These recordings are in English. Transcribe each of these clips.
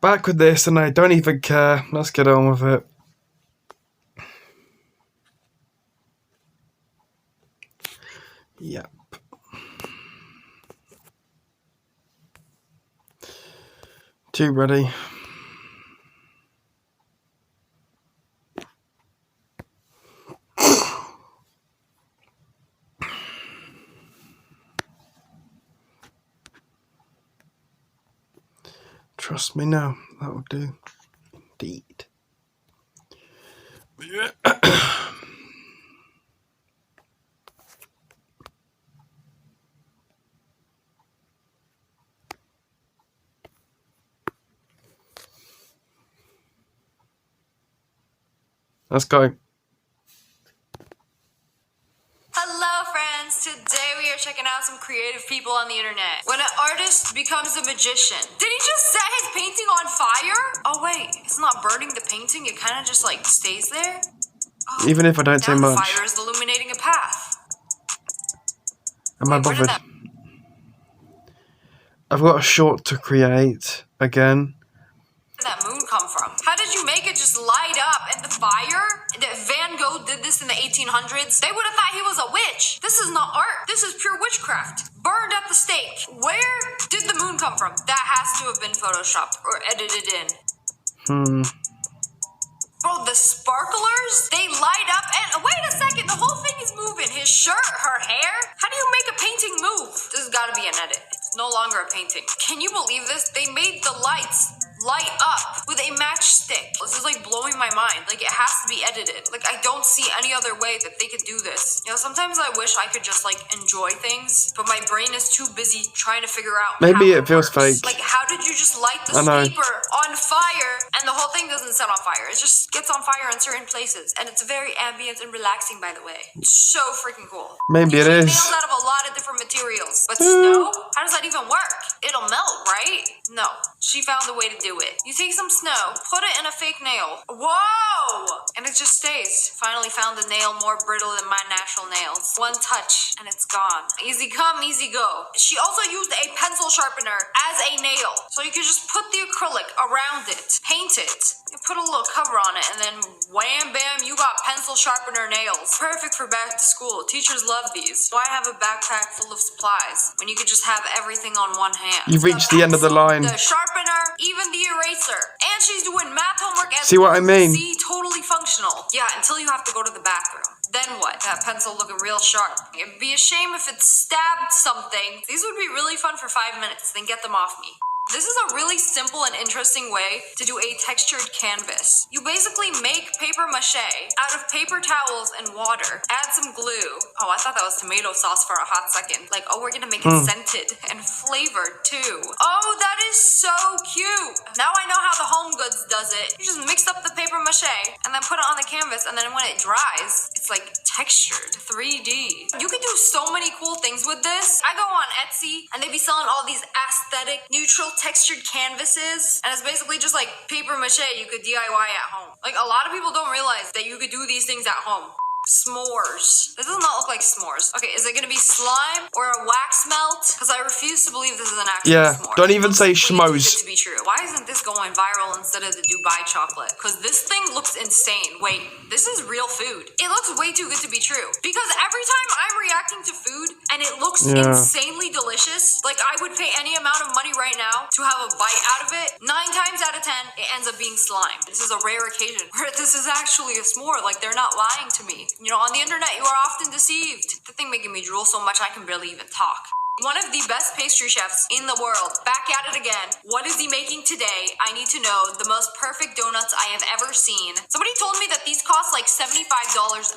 back with this and I don't even care. Let's get on with it. Yep. Too ready. Trust me now, that will do. Indeed. Let's go. Hello friends, today we are checking out some creative people on the internet. When an artist becomes a magician. Did he just set his painting on fire? Oh wait, it's not burning the painting, it kind of just like stays there? Oh, even if I don't say now much. The fire is illuminating a path. Am I bothered? I've got a short to create again. Where did that moon come from? How did you make it just light up? And the fire? That Van Gogh did this in the 1800s? They would have thought he was a witch. This is not art. This is pure witchcraft. Burned at the stake. Where did the moon come from? That has to have been photoshopped or edited in. Bro, the sparklers, they light up and wait a second, the whole thing is moving. His shirt, her hair. How do you make a painting move? This has got to be an edit. It's no longer a painting. Can you believe this? They made the lights light up with a matchstick. This is like blowing my mind. Like it has to be edited. Like I don't see any other way that they could do this. You know, sometimes I wish I could just like enjoy things, but my brain is too busy trying to figure out maybe how it feels works. fake. Like how did you just light the sleeper on fire and the whole thing doesn't set on fire? It just gets on fire in certain places, and it's very ambient and relaxing, by the way. It's so freaking cool. Maybe it is. Nails out of a lot of different materials, but snow? How does that even work? It'll melt, right? No, she found a way to do it. You take some snow, put it in a fake nail. Whoa! And it just stays. Finally found a nail more brittle than my natural nails. One touch, and it's gone. Easy come, easy go. She also used a pencil sharpener as a nail, so you could just put the acrylic around it, paint it, and put a little cover on it, and then wham bam, you got pencil sharpener nails. Perfect for back to school. Teachers love these. Why have a backpack full of supplies when you could just have everything on one hand? You've reached the end of the line. The sharpener, even the eraser. And she's doing math homework as See what I mean? See, totally functional. Yeah, until you have to go to the bathroom. Then what? That pencil looking real sharp. It'd be a shame if it stabbed something. These would be really fun for 5 minutes, then get them off me. This is a really simple and interesting way to do a textured canvas. You basically make paper mache out of paper towels and water. Add some glue. Oh, I thought that was tomato sauce for a hot second. Like, oh, we're gonna make it scented and flavored too. Oh, that is so cute. Now I know how the Home Goods does it. You just mix up the paper mache and then put it on the canvas, and then when it dries, it's like textured 3D. You can do so many cool things with this. I go on Etsy and they be selling all these aesthetic, neutral textured canvases, and it's basically just like paper mache you could DIY at home. Like a lot of people don't realize that you could do these things at home. S'mores. This does not look like s'mores. Okay, is it gonna be slime or a wax melt? Because I refuse to believe this is an actual s'more. Don't even say schmoes. To be true. Why isn't this going viral instead of the Dubai chocolate? Because this thing looks insane. Wait, this is real food. It looks way too good to be true. Because every time I'm reacting to food and it looks insanely delicious, like I would pay any amount of money right now to have a bite out of it, 9 times out of 10, it ends up being slime. This is a rare occasion where this is actually a s'more. Like they're not lying to me. You know, on the internet, you are often deceived. The thing making me drool so much I can barely even talk. One of the best pastry chefs in the world. Back at it again. What is he making today? I need to know. The most perfect donuts I have ever seen. Somebody told me that these cost like $75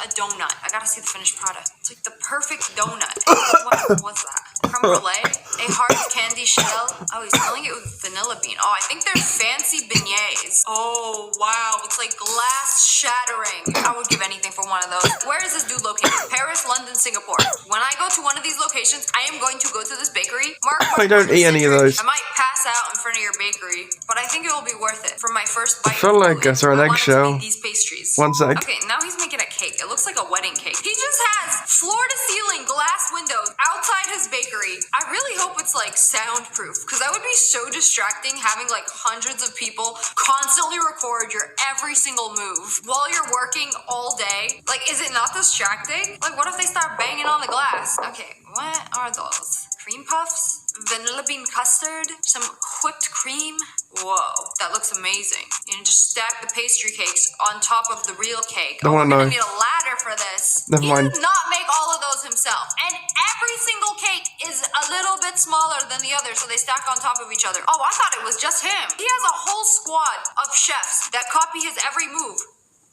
a donut. I gotta see the finished product. It's like the perfect donut. What was that? Creme brulee? A hard candy shell? Oh, he's filling it with vanilla bean. Oh, I think they're fancy beignets. Oh, wow. It's like glass shattering. I would give anything for one of those. Where is this dude located? Paris, London, Singapore. When I go to one of these locations, I am going to go to this bakery. I don't eat any of those. I might pass out in front of your bakery, but I think it will be worth it for my first bite. I feel like I saw an eggshell. These pastries. 1 sec. Okay, now he's making a cake. It looks like a wedding cake. He just has floor-to-ceiling glass windows outside his bakery. I really hope hope it's like soundproof, because that would be so distracting having like hundreds of people constantly record your every single move while you're working all day. Like, is it not distracting? Like, what if they start banging on the glass? Okay, what are those? Cream puffs? Vanilla bean custard? Some whipped cream? Whoa, that looks amazing. You can just stack the pastry cakes on top of the real cake. Don't wanna we're know. gonna need a ladder for this. Never He mind. did not make all of those himself. And every single cake is a little bit smaller than the other, so they stack on top of each other. Oh, I thought it was just him. He has a whole squad of chefs that copy his every move.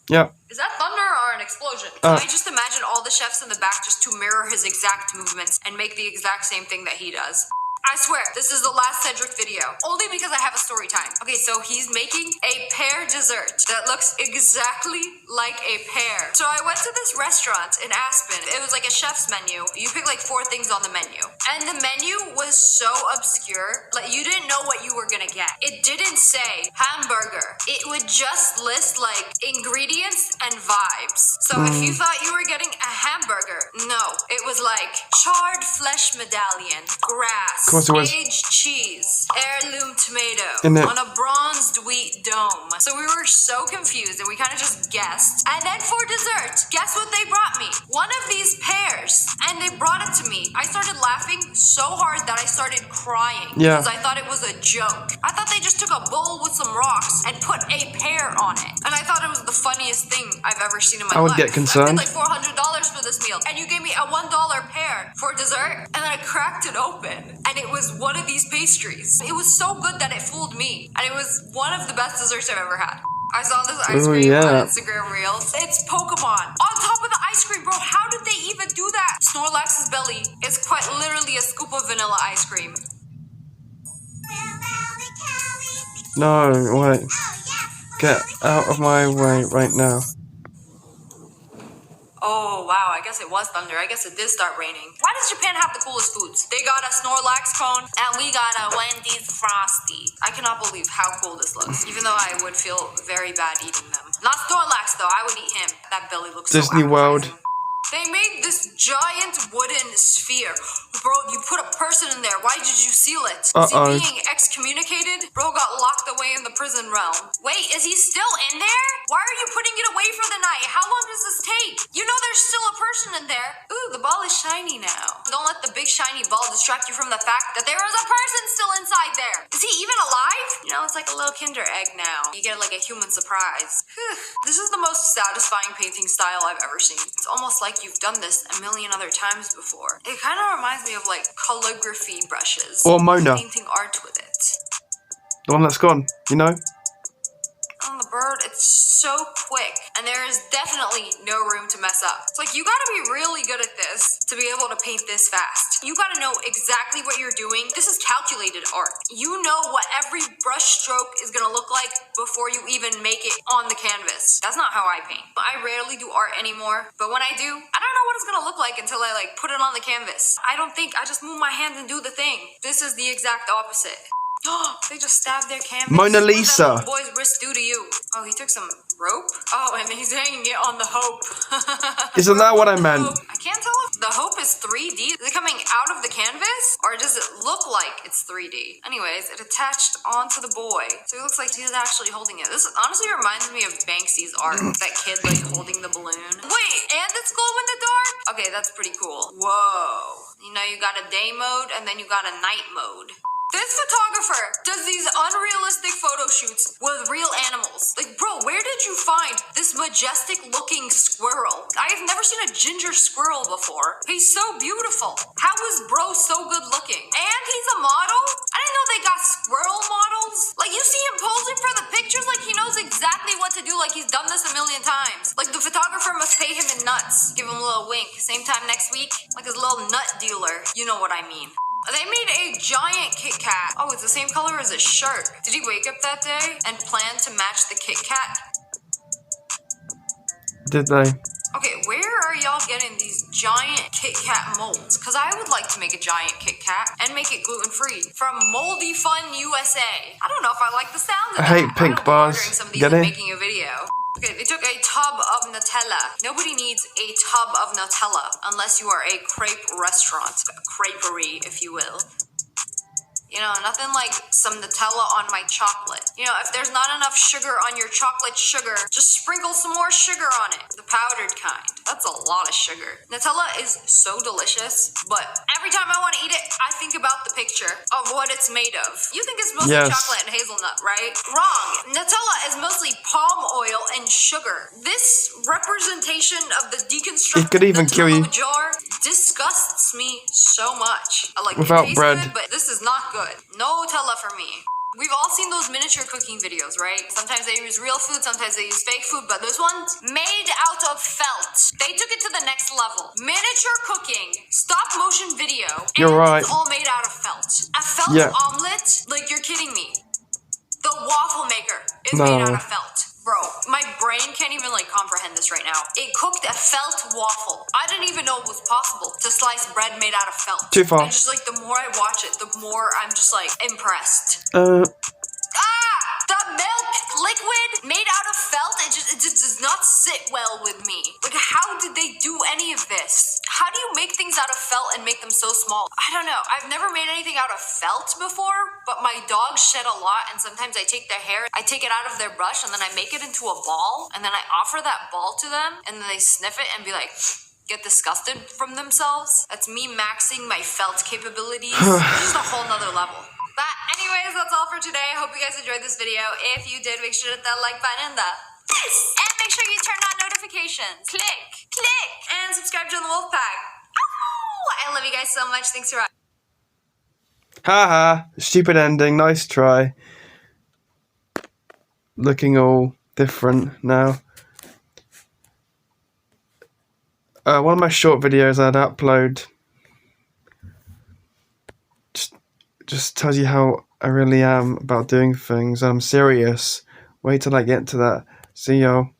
Yeah. Is that thunder or an explosion? I just imagine all the chefs in the back just to mirror his exact movements and make the exact same thing that he does. I swear, this is the last Cedric video. Only because I have a story time. Okay, so he's making a pear dessert that looks exactly like a pear. So I went to this restaurant in Aspen. It was like a chef's menu. You pick like 4 things on the menu. And the menu was so obscure, like you didn't know what you were gonna get. It didn't say hamburger. It would just list like ingredients and vibes. So if you thought you were getting a hamburger, no. It was like charred flesh medallion, grass, Of course it was. aged cheese, heirloom tomato In it. on a bronzed wheat dome. So we were so confused and we kind of just guessed. And then for dessert, guess what they brought me? One of these pears. And they brought it to me. I started laughing so hard that I started crying. Yeah. Because I thought it was a joke. I thought they just took a bowl with some rocks and put a pear on it. And I thought it was the funniest thing I've ever seen in my I would life. get concerned. I paid like $400 for this meal. And you gave me a $1 pear for dessert. And then I cracked it open. And it was one of these pastries. It was so good that it fooled me. And it was one of the best desserts I've ever had. I saw this ice Ooh, cream yeah. on Instagram Reels. It's Pokemon. On top of the ice cream, bro. How did they even do that? Snorlax's belly is quite literally a scoop of vanilla ice cream. No, wait. Get out of my way right now. Oh, wow, I guess it was thunder. I guess it did start raining. Why does Japan have the coolest foods? They got a Snorlax cone, and we got a Wendy's Frosty. I cannot believe how cool this looks, even though I would feel very bad eating them. Not Snorlax, though. I would eat him. That belly looks so Disney World. appetizing. They made this giant wooden sphere. Bro, you put a person in there. Why did you seal it? Is Uh-oh. he being excommunicated? Bro got locked away in the prison realm. Wait, is he still in there? Why are you putting it away for the night? How long does this take? You know there's still a person in there. Ooh, the ball is shiny now. Don't let the big shiny ball distract you from the fact that there is a person still inside there. Is he even alive? You know, it's like a little Kinder egg now. You get like a human surprise. Whew. This is the most satisfying painting style I've ever seen. It's almost like you've done this a million other times before. It kind of reminds me of like calligraphy brushes. Or Mona. Painting art with it. The one that's gone, you know? On the bird, it's so quick, and there is definitely no room to mess up. It's like, you gotta be really good at this to be able to paint this fast. You gotta know exactly what you're doing. This is calculated art. You know what every brush stroke is gonna look like before you even make it on the canvas. That's not how I paint. I rarely do art anymore, but when I do, I don't know what it's gonna look like until I like put it on the canvas. I don't think, I just move my hands and do the thing. This is the exact opposite. They just stabbed their canvas. Mona What did Lisa. that little boy's wrist do to you? Oh, he took some rope? Oh, and he's hanging it on the hope. Isn't that what I meant? I can't tell if the hope is 3D. Is it coming out of the canvas? Or does it look like it's 3D? Anyways, it attached onto the boy. So it looks like he's actually holding it. This honestly reminds me of Banksy's art. That kid like holding the balloon. Wait, and it's glow in the dark? Okay, that's pretty cool. Whoa. You know, you got a day mode and then you got a night mode. This photographer does these unrealistic photo shoots with real animals. Like, bro, where did you find this majestic looking squirrel? I have never seen a ginger squirrel before. He's so beautiful. How is bro so good looking? And he's a model? I didn't know they got squirrel models. Like, you see him posing for the pictures like he knows exactly what to do, like he's done this a million times. Like, the photographer must pay him in nuts. Give him a little wink. Same time next week, like his little nut dealer. You know what I mean. They made a giant Kit Kat. Oh, it's the same color as his shirt. Did he wake up that day and plan to match the Kit Kat? Did they? Okay, where are y'all getting these giant Kit Kat molds? Because I would like to make a giant Kit Kat and make it gluten-free. From Moldy Fun USA. I don't know if I like the sound of I that. hate pink I don't be bars. ordering some of these Get and it? making a video. Okay, they took a tub of Nutella. Nobody needs a tub of Nutella unless you are a crepe restaurant. A creperie, if you will. You know, nothing like some Nutella on my chocolate. You know, if there's not enough sugar on your chocolate sugar, just sprinkle some more sugar on it. The powdered kind. That's a lot of sugar. Nutella is so delicious, but every time I want to eat it, I think about the picture of what it's made of. You think it's mostly Yes. chocolate and hazelnut, right? Wrong. Nutella is mostly palm oil and sugar. This representation of the deconstructed It could even kill you. Nutella jar disgusts me so much. Like, Without it tastes bread. good, but this is not good. No Nutella for me. We've all seen those miniature cooking videos, right? Sometimes they use real food, sometimes they use fake food, but this one's made out of felt. They took it to the next level. Miniature cooking, stop motion video, and You're right. it's all made out of felt. A felt Yeah. omelet? Like, you're kidding me. The waffle maker is No. made out of felt. Bro, my brain can't even like comprehend this right now. It cooked a felt waffle. I didn't even know it was possible to slice bread made out of felt. Too far. And just like the more I watch it, the more I'm just like impressed. The milk liquid made out of felt, it just does not sit well with me. Like, how did they do any of this? How do you make things out of felt and make them so small? I don't know. I've never made anything out of felt before, but my dogs shed a lot, and sometimes I take their hair, I take it out of their brush, and then I make it into a ball, and then I offer that ball to them, and then they sniff it and be like, get disgusted from themselves. That's me maxing my felt capabilities. It's just a whole nother level. But anyways, that's all for today. I hope you guys enjoyed this video. If you did, make sure to hit that like button and and make sure you turn on notifications. Click, and subscribe to the Wolfpack. Ow! I love you guys so much. Thanks for watching. Haha, stupid ending, nice try. Looking all different now. One of my short videos I'd upload just tells you how I really am about doing things. I'm serious. Wait till I get to that. See y'all.